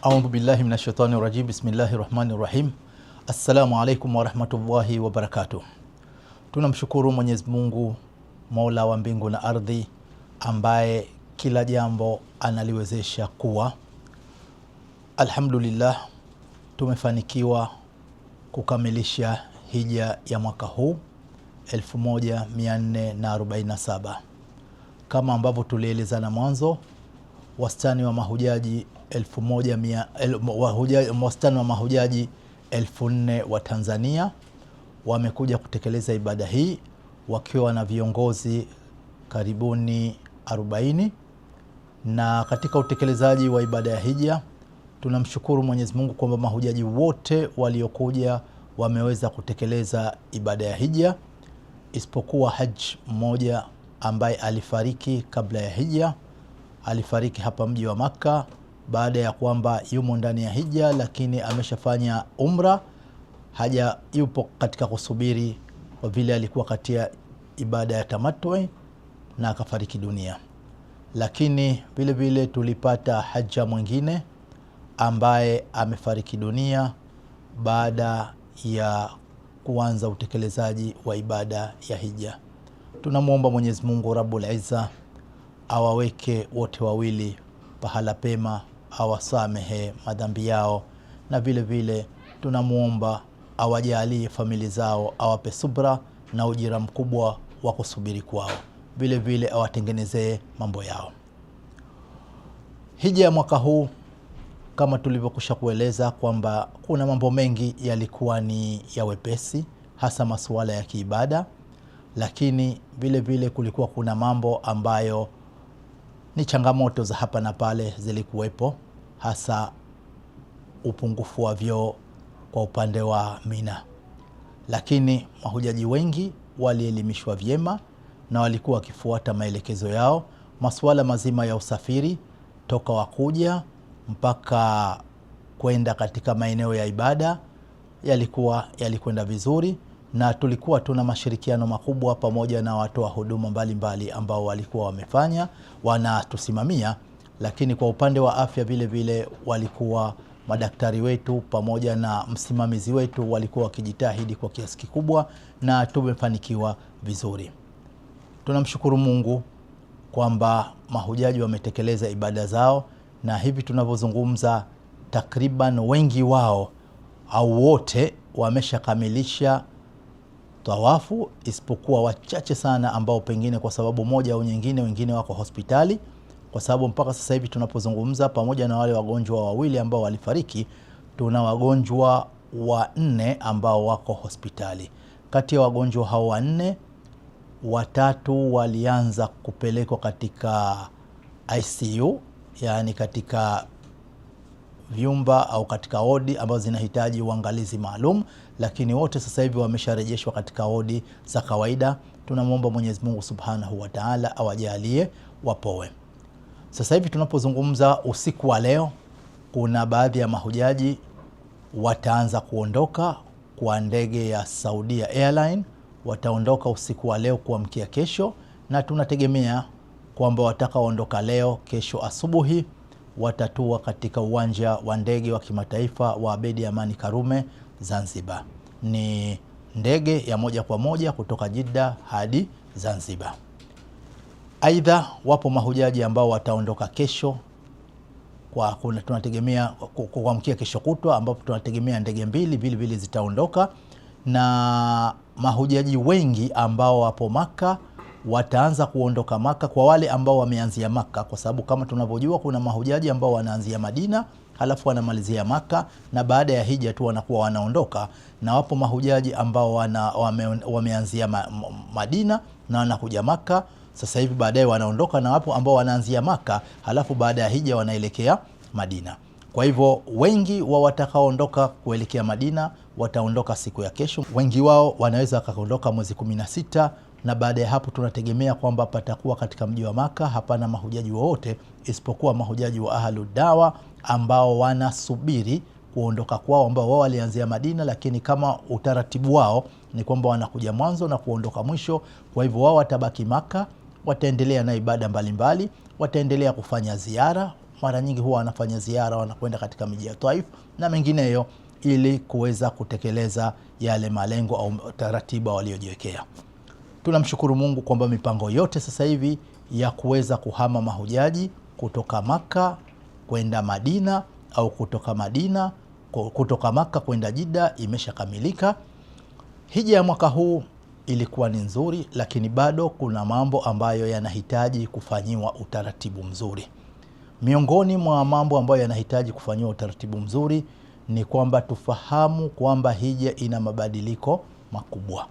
A'udhu billahi minash shaitani rajim. Bismillahir rahmanir rahim. Assalamu alaikum wa rahmatullahi wa barakatuh. Tunamshukuru Mwenyezi Mungu, Mola wa mbingu na ardhi, ambaye kila jambo analiwezesha kuwa. Alhamdulillah, tumefanikiwa kukamilisha hija ya mwaka huu 1447. Kama ambavyo tulielezana mwanzo, wastani wa mahujaji 1400 wa Tanzania wamekuja kutekeleza ibada hii wakiwa na viongozi karibuni 40. Na katika utekelezaji wa ibada ya hija tunamshukuru Mwenyezi Mungu kwamba mahujaji wote waliokuja wameweza kutekeleza ibada ya hija, isipokuwa haji mmoja ambaye alifariki kabla ya hija. Alifariki hapa mji wa Makka baada ya kwamba yumo ndani ya hija, lakini ameshafanya umra, yupo katika kusubiri kwa vile alikuwa katika ibada ya tamattu na akafariki dunia. Lakini vile vile tulipata haja mwingine ambaye amefariki dunia baada ya kuanza utekelezaji wa ibada ya hija. Tunamuomba Mwenyezi Mungu Rabbul Izza awaweke wote wawili pahala pema, awasamehe madhambi yao, na vile vile tunamuomba awajalie familia zao, awape subra na ujira mkubwa wa kusubiri kwao, vile vile awatengenezee mambo yao. Hija ya mwaka huu kama tulivyokusha kueleza kwamba kuna mambo mengi yalikuwa ni ya wepesi, hasa masuala ya kiibada, lakini vile vile kulikuwa kuna mambo ambayo ni changamoto za hapa na pale zilikuwepo, hasa upungufu wa vyoo kwa upande wa Mina. Lakini mahujaji wengi walielimishwa vyema na walikuwa wakifuata maelekezo yao. Masuala mazima ya usafiri toka wakuja mpaka kwenda katika maeneo ya ibada yalikwenda vizuri, na tulikuwa tuna mashirikiano makubwa pamoja na watoa huduma mbalimbali ambao walikuwa wanatusimamia. Lakini kwa upande wa afya vile vile walikuwa madaktari wetu pamoja na msimamizi wetu walikuwa wakijitahidi kwa kiasi kikubwa, na tumefanikiwa vizuri. Tunamshukuru Mungu kwamba mahujaji wametekeleza ibada zao, na hivi tunavyozungumza takriban wengi wao au wote wameshakamilisha tawafu, isipokuwa wachache sana ambao pengine kwa sababu moja au nyingine wengine wako hospitali, kwa sababu mpaka sasa hivi tunapozungumza, pamoja na wale wagonjwa wawili ambao walifariki, tuna wagonjwa 4 ambao wako hospitali. Kati ya wagonjwa hao 4, 3 walianza kupelekwa katika ICU, yani katika vyumba au katika wodi ambazo zinahitaji uangalizi maalum, lakini wote sasa hivi wamesharejeshwa katika wodi za kawaida. Tunamuomba Mwenyezi Mungu Subhanahu wa Ta'ala awajalie wapoe. Sasa hivi tunapozungumza, usiku wa leo kuna baadhi ya mahujaji wataanza kuondoka kwa ndege ya Saudia Airline. Wataondoka usiku wa leo kuamkia kesho, na tunategemea kwamba watakaoondoka leo, kesho asubuhi watatua katika uwanja wa ndege wa kimataifa wa Abeid Amani Karume Zanzibar. Ni ndege ya moja kwa moja kutoka Jeddah hadi Zanzibar. Aidha, wapo mahujaji ambao wataondoka kesho tunategemea kuamkia kesho kutwa, ambapo tunategemea ndege mbili vile vile zitaondoka, na mahujaji wengi ambao wapo Maka wataanza kuondoka Maka, kwa wale ambao wameanzia Maka, kwa sababu kama tunavyojua kuna mahujaji ambao wanaanzia Madina halafu wanamalizia Maka, na baada ya hija tu wanakuwa wanaondoka, na wapo mahujaji ambao wameanzia Madina na wanakuja Maka sasa hivi baadaye wanaondoka, na wapo ambao wanaanzia Maka halafu baada ya hija wanaelekea Madina. Kwa hivyo wengi wa watakaoondoka kuelekea Madina wataondoka siku ya kesho. Wengi wao wanaweza wakaondoka mwezi 16, na baada ya hapo tunategemea kwamba patakuwa katika mji wa Maka hapana mahujaji wote, isipokuwa mahujaji wa Ahlud Dawa ambao wanasubiri kuondoka kwao, ambao wao walianzia Madina, lakini kama utaratibu wao ni kwamba wanakuja mwanzo na kuondoka mwisho. Kwa hivyo wao watabaki Maka, wataendelea na ibada mbalimbali, wataendelea kufanya ziara mara nyingi huwa wanafanya ziara, wanakwenda katika miji ya Taif na mengineyo ili kuweza kutekeleza yale malengo au taratiba waliojiwekea. Tunamshukuru Mungu kwamba mipango yote sasa hivi ya kuweza kuhama mahujaji kutoka Maka kwenda Madina au kutoka Maka kwenda Jeddah imeshakamilika. Hija ya mwaka huu ilikuwa ni nzuri, lakini bado kuna mambo ambayo yanahitaji kufanyiwa utaratibu mzuri. Miongoni mwa mambo ambayo yanahitaji kufanyiwa utaratibu mzuri ni kwamba tufahamu kwamba hija ina mabadiliko makubwa.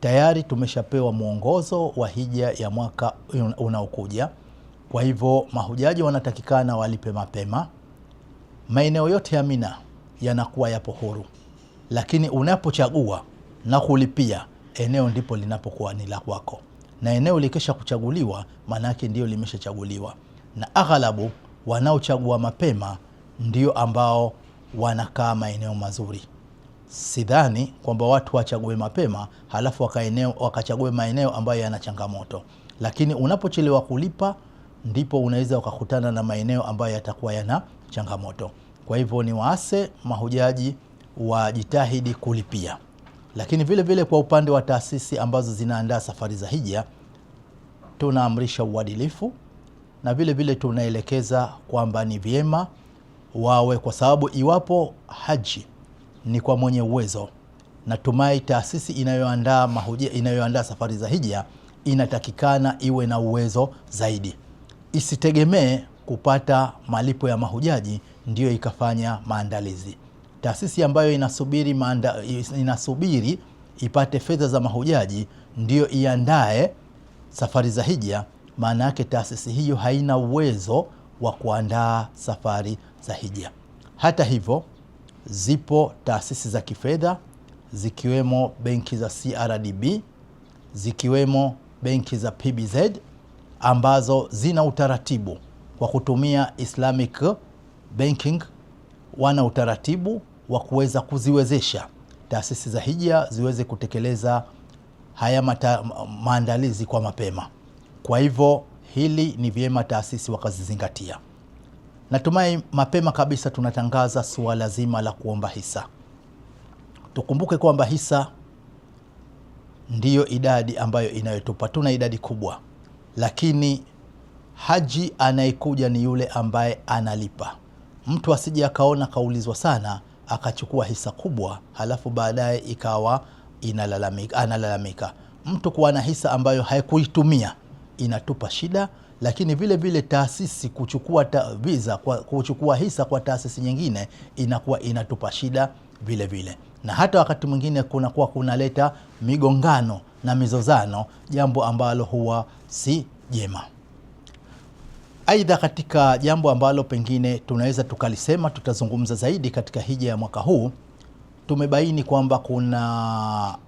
Tayari tumeshapewa mwongozo wa hija ya mwaka unaokuja. Kwa hivyo mahujaji wanatakikana walipe mapema. Maeneo yote ya Mina yanakuwa yapo huru, lakini unapochagua na kulipia, eneo ndipo linapokuwa ni la kwako, na eneo likisha kuchaguliwa maana yake ndio limeshachaguliwa, na aghalabu wanaochagua mapema ndio ambao wanakaa maeneo mazuri. Sidhani kwamba watu wachague mapema halafu wakachague maeneo ambayo yana changamoto, lakini unapochelewa kulipa ndipo unaweza ukakutana na maeneo ambayo yatakuwa yana changamoto. Kwa hivyo ni waase mahujaji wajitahidi kulipia. Lakini vile vile kwa upande wa taasisi ambazo zinaandaa safari za hija, tunaamrisha uadilifu na vile vile tunaelekeza kwamba ni vyema wawe, kwa sababu iwapo haji ni kwa mwenye uwezo, natumai taasisi inayoandaa safari za hija inatakikana iwe na uwezo zaidi. Isitegemee kupata malipo ya mahujaji ndio ikafanya maandalizi. Taasisi ambayo inasubiri ipate fedha za mahujaji ndio iandae safari za hija, maana yake taasisi hiyo haina uwezo wa kuandaa safari za hija. Hata hivyo, zipo taasisi za kifedha zikiwemo benki za CRDB, zikiwemo benki za PBZ ambazo zina utaratibu kwa kutumia Islamic banking. Wana utaratibu wa kuweza kuziwezesha taasisi za hija ziweze kutekeleza haya maandalizi kwa mapema. Kwa hivyo hili ni vyema taasisi wakazizingatia. Natumai mapema kabisa tunatangaza suala zima la kuomba hisa. Tukumbuke kwamba hisa ndiyo idadi ambayo inayotupa, tuna idadi kubwa, lakini haji anayekuja ni yule ambaye analipa. Mtu asije akaona kaulizwa sana akachukua hisa kubwa halafu baadaye ikawa analalamika. Mtu kuwa na hisa ambayo haikuitumia inatupa shida, lakini vile vile taasisi kuchukua hisa kwa taasisi nyingine inakuwa inatupa shida vile vile, na hata wakati mwingine kunaleta migongano na mizozano, jambo ambalo huwa si jema. Aidha, katika jambo ambalo pengine tunaweza tukalisema tutazungumza zaidi katika hija ya mwaka huu, tumebaini kwamba kuna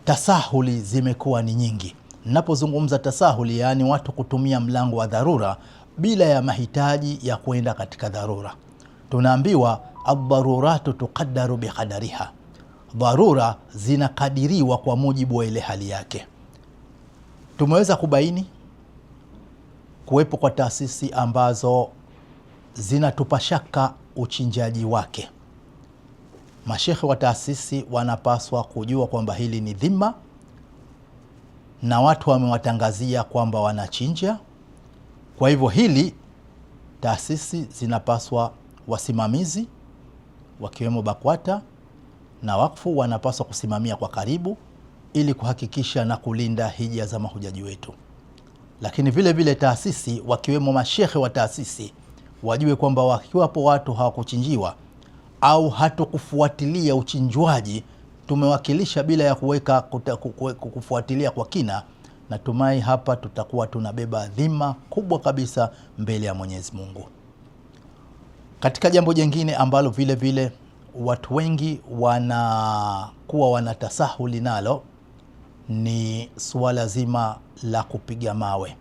tasahuli zimekuwa ni nyingi. Ninapozungumza tasahuli, yaani watu kutumia mlango wa dharura bila ya mahitaji ya kwenda katika dharura. Tunaambiwa ad-daruratu tuqaddaru biqadariha, dharura zinakadiriwa kwa mujibu wa ile hali yake. Tumeweza kubaini kuwepo kwa taasisi ambazo zinatupa shaka uchinjaji wake. Mashekhe wa taasisi wanapaswa kujua kwamba hili ni dhima na watu wamewatangazia kwamba wanachinja. Kwa hivyo hili taasisi zinapaswa, wasimamizi wakiwemo BAKWATA na wakfu wanapaswa kusimamia kwa karibu ili kuhakikisha na kulinda hija za mahujaji wetu. Lakini vile vile taasisi wakiwemo mashekhe wa taasisi wajue kwamba wakiwapo watu hawakuchinjiwa au hatukufuatilia uchinjwaji, tumewakilisha bila ya kufuatilia kwa kina, natumai hapa tutakuwa tunabeba dhima kubwa kabisa mbele ya Mwenyezi Mungu. Katika jambo jingine ambalo vile vile watu wengi wanakuwa wanatasahuli nalo ni suala zima la kupiga mawe.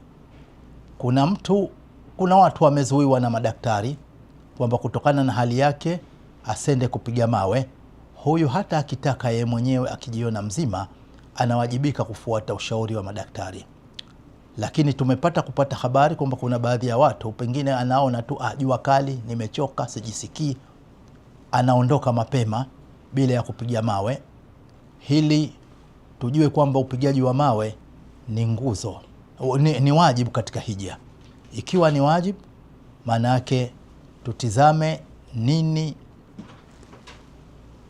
Kuna watu wamezuiwa na madaktari kwamba kutokana na hali yake asende kupiga mawe. Huyu hata akitaka yeye mwenyewe akijiona mzima anawajibika kufuata ushauri wa madaktari. Lakini kupata habari kwamba kuna baadhi ya watu pengine anaona tu jua kali, nimechoka, sijisikii, anaondoka mapema bila ya kupiga mawe. Hili tujue kwamba upigaji wa mawe ni nguzo, ni wajibu katika hija. Ikiwa ni wajibu, maana yake tutizame nini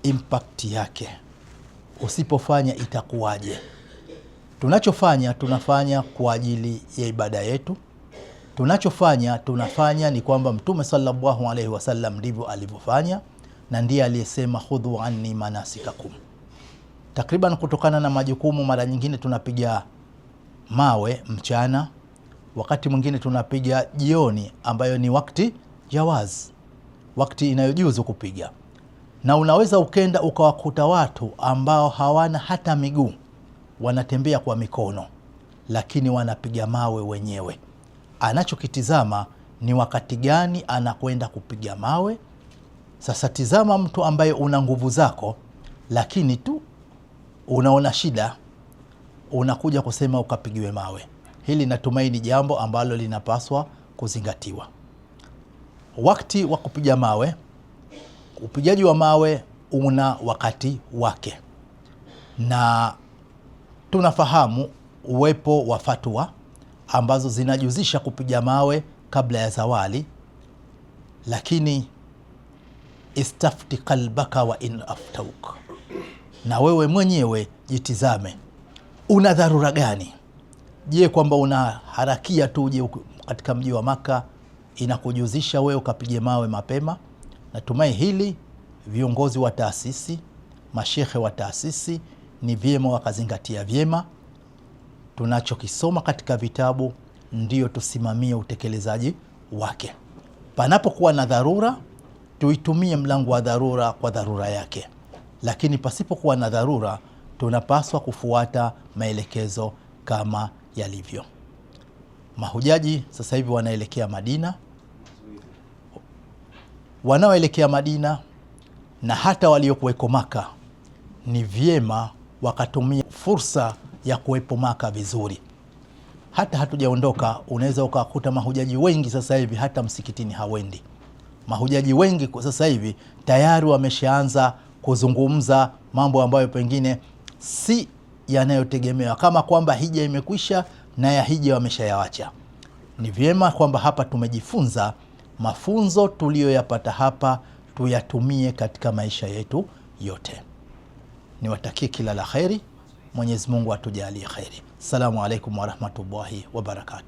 impact yake. Usipofanya itakuwaje? Tunafanya kwa ajili ya ibada yetu. Tunafanya ni kwamba Mtume sallallahu alaihi wasallam ndivyo alivyofanya, na ndiye aliyesema khudhu anni manasikakum. Takriban kutokana na majukumu, mara nyingine tunapiga mawe mchana, wakati mwingine tunapiga jioni, ambayo ni wakati jawaz, wakati inayojuzu kupiga. Na unaweza ukenda ukawakuta watu ambao hawana hata miguu, wanatembea kwa mikono, lakini wanapiga mawe wenyewe. Anachokitizama ni wakati gani anakwenda kupiga mawe. Sasa tizama mtu ambaye una nguvu zako, lakini tu unaona shida, unakuja kusema ukapigiwe mawe. Hili natumaini jambo ambalo linapaswa kuzingatiwa. Wakati wa kupiga mawe, upigaji wa mawe una wakati wake, na tunafahamu uwepo wa fatwa ambazo zinajuzisha kupiga mawe kabla ya zawali. Lakini istafti qalbaka wa in aftauk, na wewe mwenyewe jitizame, una dharura gani? Je, kwamba unaharakia tu uje katika mji wa Maka inakujuzisha wewe ukapige mawe mapema? Natumai hili viongozi wa taasisi, mashekhe wa taasisi ni vyema wakazingatia vyema. Tunachokisoma katika vitabu ndio tusimamie utekelezaji wake. Panapokuwa na dharura, tuitumie mlango wa dharura kwa dharura yake, lakini pasipokuwa na dharura, tunapaswa kufuata maelekezo kama yalivyo. Mahujaji sasa hivi wanaelekea Madina, wanaoelekea Madina na hata waliokuweko Maka, ni vyema wakatumia fursa ya kuwepo Maka vizuri. Hata hatujaondoka, unaweza ukakuta mahujaji wengi sasa hivi hata msikitini hawendi. Mahujaji wengi sasa hivi tayari wameshaanza kuzungumza mambo ambayo pengine si yanayotegemewa, kama kwamba hija imekwisha na ya hija wameshayawacha. Ni vyema kwamba hapa tumejifunza mafunzo tuliyoyapata hapa, tuyatumie katika maisha yetu yote. Niwatakie kila la kheri. Mwenyezi Mungu atujalie kheri. Assalamu alaikum warahmatullahi wabarakatuh.